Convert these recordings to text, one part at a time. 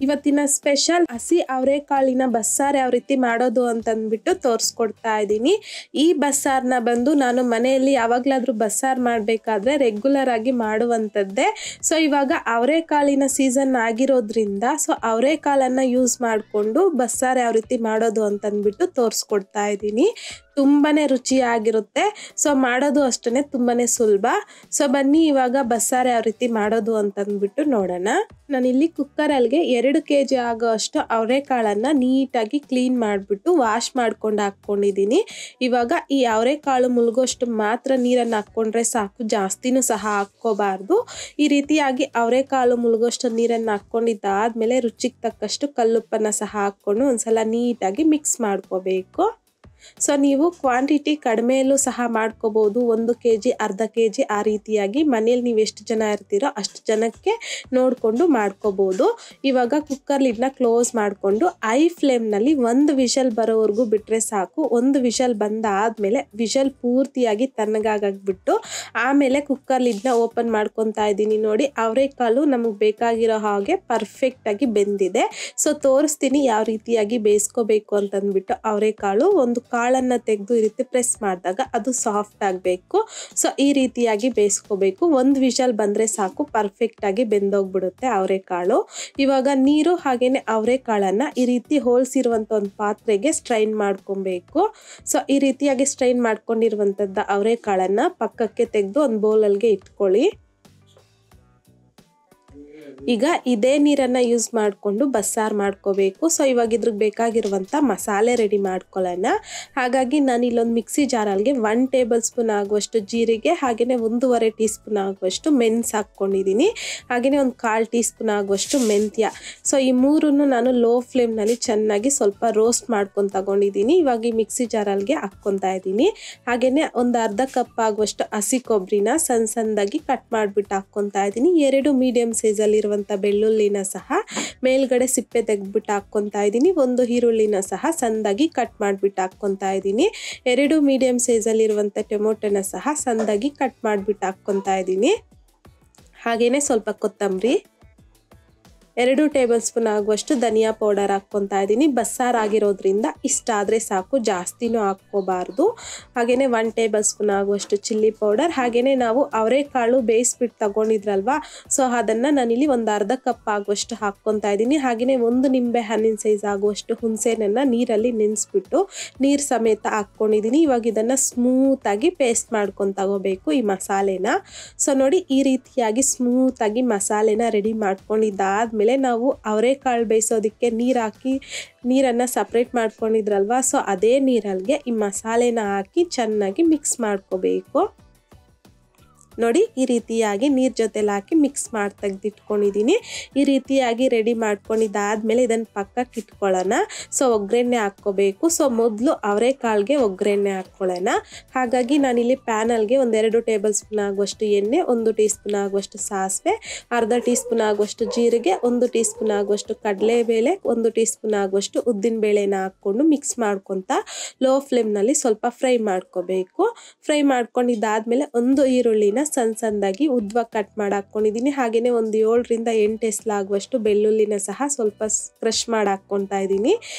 ಇವತ್ತಿನ ಸ್ಪೆಷಲ್ ಹಸಿ ಅವರೆಕಾಳಿನ ಬಸ್ಸಾರು ಯಾವ ರೀತಿ ಮಾಡೋದು ಅಂತಂದ್ಬಿಟ್ಟು ತೋರಿಸ್ಕೊಡ್ತಾ ಇದ್ದೀನಿ. ಈ ಬಸ್ಸಾರನ್ನ ಬಂದು ನಾನು ಮನೆಯಲ್ಲಿ ಯಾವಾಗಲಾದರೂ ಬಸ್ಸಾರು ಮಾಡಬೇಕಾದ್ರೆ ರೆಗ್ಯುಲರ್ ಆಗಿ ಮಾಡುವಂಥದ್ದೇ. ಸೊ ಇವಾಗ ಅವರೆಕಾಳಿನ ಸೀಸನ್ ಆಗಿರೋದ್ರಿಂದ ಅವರೆಕಾಳನ್ನು ಯೂಸ್ ಮಾಡಿಕೊಂಡು ಬಸ್ಸಾರು ಯಾವ ರೀತಿ ಮಾಡೋದು ಅಂತಂದ್ಬಿಟ್ಟು ತೋರಿಸ್ಕೊಡ್ತಾ ಇದ್ದೀನಿ. ತುಂಬಾ ರುಚಿಯಾಗಿರುತ್ತೆ. ಸೊ ಮಾಡೋದು ಅಷ್ಟೇ ತುಂಬಾ ಸುಲಭ. ಸೊ ಬನ್ನಿ ಇವಾಗ ಬಸ್ಸಾರು ಯಾವ ರೀತಿ ಮಾಡೋದು ಅಂತಂದ್ಬಿಟ್ಟು ನೋಡೋಣ. ನಾನಿಲ್ಲಿ ಕುಕ್ಕರಲ್ಲಿಗೆ 2 kg ಆಗೋ ಅಷ್ಟು ಅವರೆಕಾಳನ್ನು ನೀಟಾಗಿ ಕ್ಲೀನ್ ಮಾಡಿಬಿಟ್ಟು ವಾಶ್ ಮಾಡ್ಕೊಂಡು ಹಾಕ್ಕೊಂಡಿದ್ದೀನಿ. ಇವಾಗ ಈ ಅವರೆಕಾಳು ಮುಳುಗೋಷ್ಟು ಮಾತ್ರ ನೀರನ್ನು ಹಾಕ್ಕೊಂಡ್ರೆ ಸಾಕು, ಜಾಸ್ತಿನೂ ಸಹ ಹಾಕ್ಕೋಬಾರ್ದು. ಈ ರೀತಿಯಾಗಿ ಅವರೆಕಾಳು ಮುಳುಗೋಷ್ಟು ನೀರನ್ನು ಹಾಕ್ಕೊಂಡಿದ್ದಾದ್ಮೇಲೆ ರುಚಿಗೆ ತಕ್ಕಷ್ಟು ಕಲ್ಲುಪ್ಪನ್ನು ಸಹ ಹಾಕ್ಕೊಂಡು ಒಂದ್ಸಲ ನೀಟಾಗಿ ಮಿಕ್ಸ್ ಮಾಡ್ಕೋಬೇಕು. ಸೊ ನೀವು ಕ್ವಾಂಟಿಟಿ ಕಡಿಮೆಯಲ್ಲೂ ಸಹ ಮಾಡ್ಕೋಬೋದು. 1 kg, ಅರ್ಧ kg ಆ ರೀತಿಯಾಗಿ ಮನೇಲಿ ನೀವು ಎಷ್ಟು ಜನ ಇರ್ತೀರೋ ಅಷ್ಟು ಜನಕ್ಕೆ ನೋಡಿಕೊಂಡು ಮಾಡ್ಕೋಬೋದು. ಇವಾಗ ಕುಕ್ಕರ್ ಲಿಡ್ನ ಕ್ಲೋಸ್ ಮಾಡಿಕೊಂಡು ಐ ಫ್ಲೇಮ್ನಲ್ಲಿ 1 ವಿಷಲ್ ಬರೋವರೆಗೂ ಬಿಟ್ಟರೆ ಸಾಕು. 1 ವಿಷಲ್ ಬಂದಾದಮೇಲೆ ವಿಷಲ್ ಪೂರ್ತಿಯಾಗಿ ತಣ್ಣಗಾಗ್ಬಿಟ್ಟು ಆಮೇಲೆ ಕುಕ್ಕರ್ ಲಿಡ್ನ ಓಪನ್ ಮಾಡ್ಕೊತಾ ಇದ್ದೀನಿ. ನೋಡಿ, ಅವರೆಕಾಳು ನಮಗೆ ಬೇಕಾಗಿರೋ ಹಾಗೆ ಪರ್ಫೆಕ್ಟಾಗಿ ಬೆಂದಿದೆ. ಸೊ ತೋರಿಸ್ತೀನಿ ಯಾವ ರೀತಿಯಾಗಿ ಬೇಯಿಸ್ಕೋಬೇಕು ಅಂತಂದ್ಬಿಟ್ಟು. ಅವರೆಕಾಳು ಒಂದು ಕಾಳನ್ನು ತೆಗೆದು ಈ ರೀತಿ ಪ್ರೆಸ್ ಮಾಡಿದಾಗ ಅದು ಸಾಫ್ಟ್ ಆಗಬೇಕು. ಸೊ ಈ ರೀತಿಯಾಗಿ ಬೇಯಿಸ್ಕೋಬೇಕು. 1 ವಿಷಲ್ ಬಂದರೆ ಸಾಕು, ಪರ್ಫೆಕ್ಟಾಗಿ ಬೆಂದೋಗ್ಬಿಡುತ್ತೆ ಅವರೆಕಾಳು. ಇವಾಗ ನೀರು ಹಾಗೇನೆ ಅವರೆಕಾಳನ್ನು ಈ ರೀತಿ ಹೋಲ್ಸಿರುವಂಥ ಒಂದು ಪಾತ್ರೆಗೆ ಸ್ಟ್ರೈನ್ ಮಾಡ್ಕೊಬೇಕು. ಸೊ ಈ ರೀತಿಯಾಗಿ ಸ್ಟ್ರೈನ್ ಮಾಡ್ಕೊಂಡಿರುವಂಥದ್ದು ಅವರೆಕಾಳನ್ನು ಪಕ್ಕಕ್ಕೆ ತೆಗೆದು ಒಂದು ಬೌಲಲ್ಲಿಗೆ ಇಟ್ಕೊಳ್ಳಿ. ಈಗ ಇದೇ ನೀರನ್ನು ಯೂಸ್ ಮಾಡಿಕೊಂಡು ಬಸ್ಸಾರು ಮಾಡ್ಕೋಬೇಕು. ಸೊ ಇವಾಗ ಇದ್ರಿಗೆ ಬೇಕಾಗಿರುವಂಥ ಮಸಾಲೆ ರೆಡಿ ಮಾಡ್ಕೊಳ್ಳೋಣ. ಹಾಗಾಗಿ ನಾನು ಇಲ್ಲೊಂದು ಮಿಕ್ಸಿ ಜಾರಲ್ಲಿಗೆ 1 ಟೇಬಲ್ ಸ್ಪೂನ್ ಆಗುವಷ್ಟು ಜೀರಿಗೆ, ಹಾಗೆಯೇ 1.5 ಟೀ ಸ್ಪೂನ್ ಆಗುವಷ್ಟು ಮೆಣಸು ಹಾಕ್ಕೊಂಡಿದ್ದೀನಿ. ಹಾಗೆಯೇ ಒಂದು 1/4 ಟೀ ಸ್ಪೂನ್ ಆಗುವಷ್ಟು ಮೆಂತ್ಯ. ಸೊ ಈ ಮೂರನ್ನು ನಾನು ಲೋ ಫ್ಲೇಮ್ನಲ್ಲಿ ಚೆನ್ನಾಗಿ ಸ್ವಲ್ಪ ರೋಸ್ಟ್ ಮಾಡ್ಕೊಂಡು ತಗೊಂಡಿದ್ದೀನಿ. ಇವಾಗ ಈ ಮಿಕ್ಸಿ ಜಾರಲ್ಲಿಗೆ ಹಾಕ್ಕೊತಾ ಇದ್ದೀನಿ. ಹಾಗೆಯೇ ಒಂದು ಅರ್ಧ ಕಪ್ ಆಗುವಷ್ಟು ಹಸಿ ಕೊಬ್ಬರಿನ ಸಣ್ಣದಾಗಿ ಕಟ್ ಮಾಡಿಬಿಟ್ಟು ಹಾಕ್ಕೊತಾ ಇದ್ದೀನಿ. 2 ಮೀಡಿಯಮ್ ಸೈಜಲ್ಲಿ ಬೆಳ್ಳುಳ್ಳಿನ ಸಹ ಮೇಲ್ಗಡೆ ಸಿಪ್ಪೆ ತೆಗೆದ್ಬಿಟ್ಟು ಹಾಕ್ಕೊತಾ ಇದ್ದೀನಿ. 1 ಈರುಳ್ಳಿನ ಸಹ ಸಣ್ಣದಾಗಿ ಕಟ್ ಮಾಡಿಬಿಟ್ಟು ಹಾಕ್ಕೊತಾ ಇದ್ದೀನಿ. 2 ಮೀಡಿಯಂ ಸೈಜಲ್ಲಿ ಇರುವಂಥ ಟೊಮೊಟೊನ ಸಹ ಸಣ್ಣದಾಗಿ ಕಟ್ ಮಾಡಿಬಿಟ್ಟು ಹಾಕ್ಕೊತಾ ಇದ್ದೀನಿ. ಹಾಗೇನೆ ಸ್ವಲ್ಪ ಕೊತ್ತಂಬರಿ, 2 ಟೇಬಲ್ ಸ್ಪೂನ್ ಆಗುವಷ್ಟು ಧನಿಯಾ ಪೌಡರ್ ಹಾಕ್ಕೊತಾ ಇದ್ದೀನಿ. ಬಸ್ಸಾರು ಆಗಿರೋದ್ರಿಂದ ಇಷ್ಟಾದರೆ ಸಾಕು, ಜಾಸ್ತಿನೂ ಹಾಕ್ಕೋಬಾರ್ದು. ಹಾಗೆಯೇ 1 ಟೇಬಲ್ ಸ್ಪೂನ್ ಆಗುವಷ್ಟು ಚಿಲ್ಲಿ ಪೌಡರ್. ಹಾಗೆಯೇ ನಾವು ಅವರೆಕಾಳು ಬೇಯಿಸ್ಬಿಟ್ಟು ತಗೊಂಡಿದ್ರಲ್ವ, ಸೊ ಅದನ್ನು ನಾನಿಲ್ಲಿ ಒಂದು ಅರ್ಧ ಕಪ್ ಆಗುವಷ್ಟು ಹಾಕ್ಕೊತಾ ಇದ್ದೀನಿ. ಹಾಗೆಯೇ 1 ನಿಂಬೆ ಹಣ್ಣಿನ ಸೈಜ್ ಆಗುವಷ್ಟು ಹುಣಸೆಹಣ್ಣನ್ನು ನೀರಲ್ಲಿ ನೆನೆಸ್ಬಿಟ್ಟು ನೀರು ಸಮೇತ ಹಾಕ್ಕೊಂಡಿದ್ದೀನಿ. ಇವಾಗ ಇದನ್ನು ಸ್ಮೂತಾಗಿ ಪೇಸ್ಟ್ ಮಾಡ್ಕೊಂಡು ತಗೋಬೇಕು ಈ ಮಸಾಲೆನ. ಸೊ ನೋಡಿ, ಈ ರೀತಿಯಾಗಿ ಸ್ಮೂತಾಗಿ ಮಸಾಲೆನ ರೆಡಿ ಮಾಡ್ಕೊಂಡಿದ್ದಾದ್ಮೇಲೆ ನಾವು ಅವರೆಕಾಳು ಬೇಯಿಸೋದಕ್ಕೆ ನೀರು ಹಾಕಿ ನೀರನ್ನು ಸಪ್ರೇಟ್ ಮಾಡ್ಕೊಂಡಿದ್ರಲ್ವ, ಸೊ ಅದೇ ನೀರಲ್ಲಿಗೆ ಈ ಮಸಾಲೆನ ಹಾಕಿ ಚೆನ್ನಾಗಿ ಮಿಕ್ಸ್ ಮಾಡ್ಕೋಬೇಕು. ನೋಡಿ, ಈ ರೀತಿಯಾಗಿ ನೀರು ಜೊತೆಲಿ ಹಾಕಿ ಮಿಕ್ಸ್ ಮಾಡಿ ತೆಗೆದಿಟ್ಕೊಂಡಿದ್ದೀನಿ. ಈ ರೀತಿಯಾಗಿ ರೆಡಿ ಮಾಡ್ಕೊಂಡಿದ್ದಾದ್ಮೇಲೆ ಇದನ್ನು ಪಕ್ಕಕ್ಕೆ ಇಟ್ಕೊಳ್ಳೋಣ. ಸೊ ಒಗ್ಗರಣೆ ಹಾಕ್ಕೋಬೇಕು. ಸೊ ಮೊದಲು ಅವರೆಕಾಳಿಗೆ ಒಗ್ಗರಣೆ ಹಾಕ್ಕೊಳ್ಳೋಣ. ಹಾಗಾಗಿ ನಾನಿಲ್ಲಿ ಪ್ಯಾನಲ್ಗೆ 1-2 ಟೇಬಲ್ ಸ್ಪೂನ್ ಆಗುವಷ್ಟು ಎಣ್ಣೆ, 1 ಟೀ ಸ್ಪೂನ್ ಆಗುವಷ್ಟು ಸಾಸಿವೆ, ಅರ್ಧ ಟೀ ಸ್ಪೂನ್ ಆಗುವಷ್ಟು ಜೀರಿಗೆ, 1 ಟೀ ಸ್ಪೂನ್ ಆಗುವಷ್ಟು ಕಡಲೆಬೇಳೆ, 1 ಟೀ ಸ್ಪೂನ್ ಆಗುವಷ್ಟು ಉದ್ದಿನ ಬೇಳೆನ ಹಾಕ್ಕೊಂಡು ಮಿಕ್ಸ್ ಮಾಡ್ಕೊತಾ ಲೋ ಫ್ಲೇಮ್ನಲ್ಲಿ ಸ್ವಲ್ಪ ಫ್ರೈ ಮಾಡ್ಕೋಬೇಕು. ಫ್ರೈ ಮಾಡ್ಕೊಂಡಿದ್ದಾದ್ಮೇಲೆ 1 ಈರುಳ್ಳಿನ ಸಣ್ಣದಾಗಿ ಉದ್ದವಾಗಿ ಕಟ್ ಮಾಡಿ ಹಾಕ್ಕೊಂಡಿದ್ದೀನಿ. ಹಾಗೆಯೇ ಒಂದು 7ರಿಂದ 8 ಎಸ್ಲಾಗುವಷ್ಟು ಬೆಳ್ಳುಳ್ಳಿನ ಸಹ ಸ್ವಲ್ಪ ಕ್ರಷ್ ಮಾಡಿ ಹಾಕ್ಕೊತಾ ಇದ್ದೀನಿ.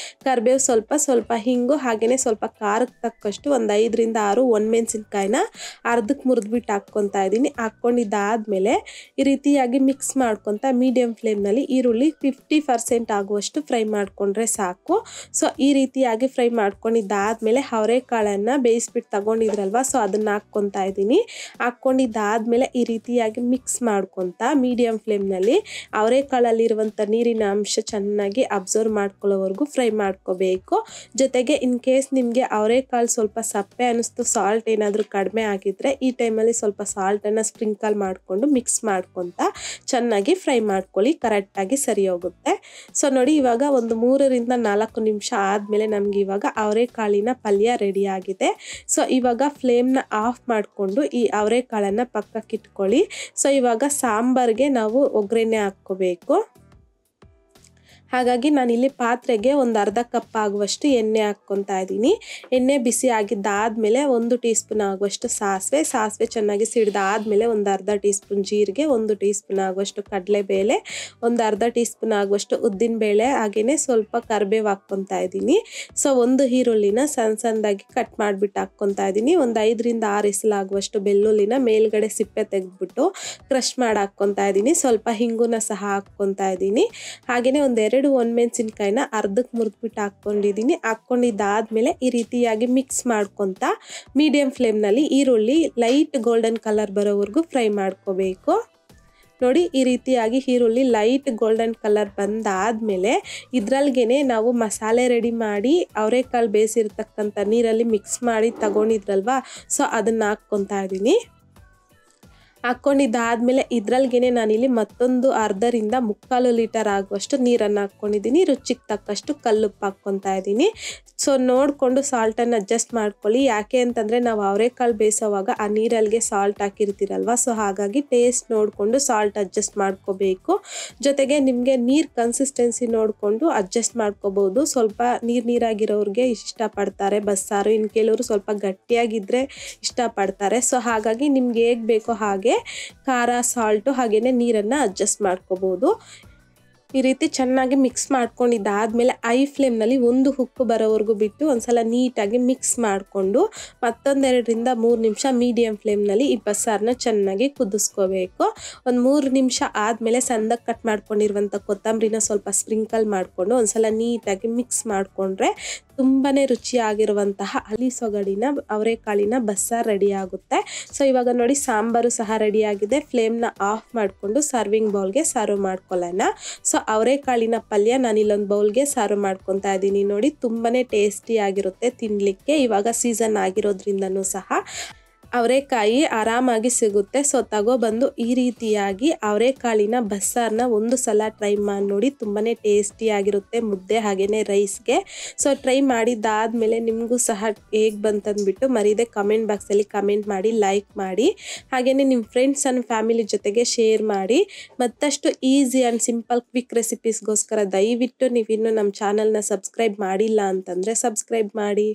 ಕರಿಬೇವು ಸ್ವಲ್ಪ ಹಿಂಗು, ಹಾಗೆಯೇ ಸ್ವಲ್ಪ ಖಾರಕ್ಕೆ ತಕ್ಕಷ್ಟು ಒಂದು 5ರಿಂದ 6 ಒಣಮೆಣಸಿನ್ಕಾಯಿನ ಅರ್ಧಕ್ಕೆ ಮುರಿದ್ಬಿಟ್ಟು ಹಾಕ್ಕೊತಾ ಇದ್ದೀನಿ. ಹಾಕ್ಕೊಂಡಿದ್ದಾದ್ಮೇಲೆ ಈ ರೀತಿಯಾಗಿ ಮಿಕ್ಸ್ ಮಾಡ್ಕೊತಾ ಮೀಡಿಯಂ ಫ್ಲೇಮ್ನಲ್ಲಿ ಈರುಳ್ಳಿ 50% ಆಗುವಷ್ಟು ಫ್ರೈ ಮಾಡಿಕೊಂಡ್ರೆ ಸಾಕು. ಸೊ ಈ ರೀತಿಯಾಗಿ ಫ್ರೈ ಮಾಡ್ಕೊಂಡಿದ್ದಾದ್ಮೇಲೆ ಅವರೆಕಾಳನ್ನು ಬೇಯಿಸ್ಬಿಟ್ಟು ತಗೊಂಡಿದ್ರಲ್ವ, ಸೊ ಅದನ್ನು ಹಾಕ್ಕೊತಾ ಇದ್ದೀನಿ. ಹಾಕ್ಕೊಂಡಿದ್ದಾದ್ಮೇಲೆ ಈ ರೀತಿಯಾಗಿ ಮಿಕ್ಸ್ ಮಾಡ್ಕೊತಾ ಮೀಡಿಯಂ ಫ್ಲೇಮ್ನಲ್ಲಿ ಅವರೆಕಾಳಲ್ಲಿರುವಂಥ ನೀರಿನ ಅಂಶ ಚೆನ್ನಾಗಿ ಅಬ್ಸರ್ವ್ ಮಾಡ್ಕೊಳ್ಳೋವರೆಗೂ ಫ್ರೈ ಮಾಡ್ಕೋಬೇಕು. ಜೊತೆಗೆ ಇನ್ ಕೇಸ್ ನಿಮಗೆ ಅವರೆಕಾಳು ಸ್ವಲ್ಪ ಸಪ್ಪೆ ಅನ್ನಿಸ್ತು, ಸಾಲ್ಟ್ ಏನಾದರೂ ಕಡಿಮೆ ಆಗಿದ್ದರೆ ಈ ಟೈಮಲ್ಲಿ ಸ್ವಲ್ಪ ಸಾಲ್ಟನ್ನು ಸ್ಪ್ರಿಂಕಲ್ ಮಾಡಿಕೊಂಡು ಮಿಕ್ಸ್ ಮಾಡ್ಕೊತಾ ಚೆನ್ನಾಗಿ ಫ್ರೈ ಮಾಡ್ಕೊಳ್ಳಿ, ಕರೆಕ್ಟಾಗಿ ಸರಿ ಹೋಗುತ್ತೆ. ಸೊ ನೋಡಿ, ಇವಾಗ ಒಂದು 3ರಿಂದ 4 ನಿಮಿಷ ಆದಮೇಲೆ ನಮಗೆ ಇವಾಗ ಅವರೆಕಾಳಿನ ಪಲ್ಯ ರೆಡಿ ಆಗಿದೆ. ಸೊ ಇವಾಗ ಫ್ಲೇಮ್ನ ಆಫ್ ಮಾಡಿಕೊಂಡು ಈ ಅವರೆಕಾಳನ್ನು ಪಕ್ಕಕ್ಕೆ ಇಟ್ಕೊಳ್ಳಿ. ಸೊ ಇವಾಗ ಸಾಂಬಾರ್ಗೆ ನಾವು ಒಗ್ಗರಣೆ ಹಾಕ್ಕೋಬೇಕು. ಹಾಗಾಗಿ ನಾನಿಲ್ಲಿ ಪಾತ್ರೆಗೆ ಒಂದು ಅರ್ಧ ಕಪ್ ಆಗುವಷ್ಟು ಎಣ್ಣೆ ಹಾಕ್ಕೊತಾ ಇದ್ದೀನಿ. ಎಣ್ಣೆ ಬಿಸಿ ಆಗಿದ್ದಾದಮೇಲೆ 1 ಟೀ ಸ್ಪೂನ್ ಆಗುವಷ್ಟು ಸಾಸಿವೆ ಚೆನ್ನಾಗಿ ಸಿಡಿದಾದ್ಮೇಲೆ ಒಂದು ಅರ್ಧ ಟೀ ಸ್ಪೂನ್ ಜೀರಿಗೆ, 1 ಟೀ ಸ್ಪೂನ್ ಆಗುವಷ್ಟು ಕಡಲೆಬೇಳೆ, ಒಂದು ಅರ್ಧ ಟೀ ಸ್ಪೂನ್ ಆಗುವಷ್ಟು ಉದ್ದಿನಬೇಳೆ, ಹಾಗೆಯೇ ಸ್ವಲ್ಪ ಕರಿಬೇವು ಹಾಕ್ಕೊತಾ ಇದ್ದೀನಿ. ಸೊ ಒಂದು ಈರುಳ್ಳಿನ ಸಣ್ಣದಾಗಿ ಕಟ್ ಮಾಡಿಬಿಟ್ಟು ಹಾಕ್ಕೊತಾ ಇದ್ದೀನಿ. ಒಂದು 5 ರಿಂದ 6 ಎಸಲಾಗುವಷ್ಟು ಬೆಳ್ಳುಳ್ಳಿನ ಮೇಲ್ಗಡೆ ಸಿಪ್ಪೆ ತೆಗೆದ್ಬಿಟ್ಟು ಕ್ರಷ್ ಮಾಡಿ ಹಾಕ್ಕೊತಾ ಇದ್ದೀನಿ. ಸ್ವಲ್ಪ ಹಿಂಗುನ ಸಹ ಹಾಕ್ಕೊತಾ ಇದ್ದೀನಿ. ಹಾಗೆಯೇ ಒಂದು 2 ಒಣಮೆಣಸಿನಕಾಯಿನ ಅರ್ಧಕ್ಕೆ ಮುರಿದ್ಬಿಟ್ಟು ಹಾಕ್ಕೊಂಡಿದ್ದಾದ್ಮೇಲೆ ಈ ರೀತಿಯಾಗಿ ಮಿಕ್ಸ್ ಮಾಡ್ಕೊತಾ ಮೀಡಿಯಂ ಫ್ಲೇಮ್ನಲ್ಲಿ ಈರುಳ್ಳಿ ಲೈಟ್ ಗೋಲ್ಡನ್ ಕಲರ್ ಬರೋವರೆಗೂ ಫ್ರೈ ಮಾಡ್ಕೋಬೇಕು. ನೋಡಿ, ಈ ರೀತಿಯಾಗಿ ಈರುಳ್ಳಿ ಲೈಟ್ ಗೋಲ್ಡನ್ ಕಲರ್ ಬಂದಾದ್ಮೇಲೆ ಇದ್ರಲ್ಗೇನೆ ನಾವು ಮಸಾಲೆ ರೆಡಿ ಮಾಡಿ ಅವರೆಕಾಳು ಬೇಯಿಸಿರ್ತಕ್ಕಂಥ ನೀರಲ್ಲಿ ಮಿಕ್ಸ್ ಮಾಡಿ ತಗೊಂಡಿದ್ರಲ್ವಾ, ಸೊ ಅದನ್ನು ಹಾಕ್ಕೊತಾ ಇದ್ದೀನಿ. ಹಾಕ್ಕೊಂಡಿದ್ದಾದ್ಮೇಲೆ ಇದ್ರಲ್ಗೇನೆ ನಾನಿಲ್ಲಿ ಮತ್ತೊಂದು ಅರ್ಧರಿಂದ 3/4 ಲೀಟರ್ ಆಗುವಷ್ಟು ನೀರನ್ನು ಹಾಕ್ಕೊಂಡಿದ್ದೀನಿ. ರುಚಿಗೆ ತಕ್ಕಷ್ಟು ಕಲ್ಲುಪ್ಪು ಹಾಕ್ಕೊತಾ ಇದ್ದೀನಿ. ಸೊ ನೋಡಿಕೊಂಡು ಸಾಲ್ಟನ್ನು ಅಡ್ಜಸ್ಟ್ ಮಾಡ್ಕೊಳ್ಳಿ. ಯಾಕೆ ಅಂತಂದರೆ ನಾವು ಅವರೆಕಾಳು ಬೇಯಿಸೋವಾಗ ಆ ನೀರಲ್ಲಿಗೆ ಸಾಲ್ಟ್ ಹಾಕಿರ್ತೀರಲ್ವ, ಸೊ ಹಾಗಾಗಿ ಟೇಸ್ಟ್ ನೋಡಿಕೊಂಡು ಸಾಲ್ಟ್ ಅಡ್ಜಸ್ಟ್ ಮಾಡ್ಕೋಬೇಕು. ಜೊತೆಗೆ ನಿಮಗೆ ನೀರು ಕನ್ಸಿಸ್ಟೆನ್ಸಿ ನೋಡಿಕೊಂಡು ಅಡ್ಜಸ್ಟ್ ಮಾಡ್ಕೋಬೋದು. ಸ್ವಲ್ಪ ನೀರಾಗಿರೋರಿಗೆ ಇಷ್ಟಪಡ್ತಾರೆ ಬಸ್ಸಾರು, ಇನ್ನು ಕೆಲವರು ಸ್ವಲ್ಪ ಗಟ್ಟಿಯಾಗಿದ್ದರೆ ಇಷ್ಟಪಡ್ತಾರೆ. ಸೊ ಹಾಗಾಗಿ ನಿಮ್ಗೆ ಹೇಗೆ ಬೇಕೋ ಹಾಗೆ ಖಾರ, ಸಾಲ್ಟು ಹಾಗೆಯೇ ನೀರನ್ನು ಅಡ್ಜಸ್ಟ್ ಮಾಡ್ಕೋಬೋದು. ಈ ರೀತಿ ಚೆನ್ನಾಗಿ ಮಿಕ್ಸ್ ಮಾಡ್ಕೊಂಡಿದ್ದಾದ್ಮೇಲೆ ಐ ಫ್ಲೇಮ್ನಲ್ಲಿ 1 ಹುಕ್ಕು ಬರೋವರೆಗೂ ಬಿಟ್ಟು ಒಂದ್ಸಲ ನೀಟಾಗಿ ಮಿಕ್ಸ್ ಮಾಡಿಕೊಂಡು ಮತ್ತೊಂದು 2 ರಿಂದ 3 ನಿಮಿಷ ಮೀಡಿಯಂ ಫ್ಲೇಮ್ನಲ್ಲಿ ಈ ಬಸ್ಸಾರನ್ನ ಚೆನ್ನಾಗಿ ಕುದಿಸ್ಕೋಬೇಕು. ಒಂದು 3 ನಿಮಿಷ ಆದಮೇಲೆ ಸಣ್ಣದಾಗಿ ಕಟ್ ಮಾಡ್ಕೊಂಡಿರುವಂಥ ಕೊತ್ತಂಬರಿನ ಸ್ವಲ್ಪ ಸ್ಪ್ರಿಂಕಲ್ ಮಾಡಿಕೊಂಡು ಒಂದ್ಸಲ ನೀಟಾಗಿ ಮಿಕ್ಸ್ ಮಾಡಿಕೊಂಡ್ರೆ ತುಂಬಾ ರುಚಿಯಾಗಿರುವಂತಹ ಹಳಿ ಸೊಗಡಿನ ಅವರೆಕಾಳಿನ ಬಸ್ಸಾರು ರೆಡಿ ಆಗುತ್ತೆ. ಸೊ ಇವಾಗ ನೋಡಿ, ಸಾಂಬಾರು ಸಹ ರೆಡಿಯಾಗಿದೆ. ಫ್ಲೇಮ್ನ ಆಫ್ ಮಾಡಿಕೊಂಡು ಸರ್ವಿಂಗ್ ಬೌಲ್ಗೆ ಸರ್ವ್ ಮಾಡ್ಕೊಳ್ಳೋಣ. ಸೊ ಅವರೆಕಾಳಿನ ಪಲ್ಯ ನಾನಿಲ್ಲೊಂದು ಬೌಲ್ಗೆ ಸರ್ವ್ ಮಾಡ್ಕೊತಾ ಇದ್ದೀನಿ. ನೋಡಿ, ತುಂಬಾ ಟೇಸ್ಟಿಯಾಗಿರುತ್ತೆ ತಿನ್ನಲಿಕ್ಕೆ. ಇವಾಗ ಸೀಸನ್ ಆಗಿರೋದ್ರಿಂದನೂ ಸಹ ಅವರೆಕಾಯಿ ಆರಾಮಾಗಿ ಸಿಗುತ್ತೆ. ಸೊ ತಗೊಬಂದು ಈ ರೀತಿಯಾಗಿ ಅವರೆಕಾಳಿನ ಬಸ್ಸಾರನ್ನ ಒಂದು ಸಲ ಟ್ರೈ ಮಾಡಿ ನೋಡಿ. ತುಂಬಾ ಟೇಸ್ಟಿಯಾಗಿರುತ್ತೆ ಮುದ್ದೆ ಹಾಗೆಯೇ ರೈಸ್ಗೆ. ಸೊ ಟ್ರೈ ಮಾಡಿದ್ದಾದಮೇಲೆ ನಿಮಗೂ ಸಹ ಹೇಗೆ ಬಂತಂದ್ಬಿಟ್ಟು ಮರೀದೆ ಕಮೆಂಟ್ ಬಾಕ್ಸಲ್ಲಿ ಕಮೆಂಟ್ ಮಾಡಿ, ಲೈಕ್ ಮಾಡಿ, ಹಾಗೆಯೇ ನಿಮ್ಮ ಫ್ರೆಂಡ್ಸ್ ಆ್ಯಂಡ್ ಫ್ಯಾಮಿಲಿ ಜೊತೆಗೆ ಶೇರ್ ಮಾಡಿ. ಮತ್ತಷ್ಟು ಈಸಿ ಆ್ಯಂಡ್ ಸಿಂಪಲ್ ಕ್ವಿಕ್ ರೆಸಿಪೀಸ್ಗೋಸ್ಕರ ದಯವಿಟ್ಟು ನೀವಿನ್ನೂ ನಮ್ಮ ಚಾನಲ್ನ ಸಬ್ಸ್ಕ್ರೈಬ್ ಮಾಡಿಲ್ಲ ಅಂತಂದರೆ ಸಬ್ಸ್ಕ್ರೈಬ್ ಮಾಡಿ.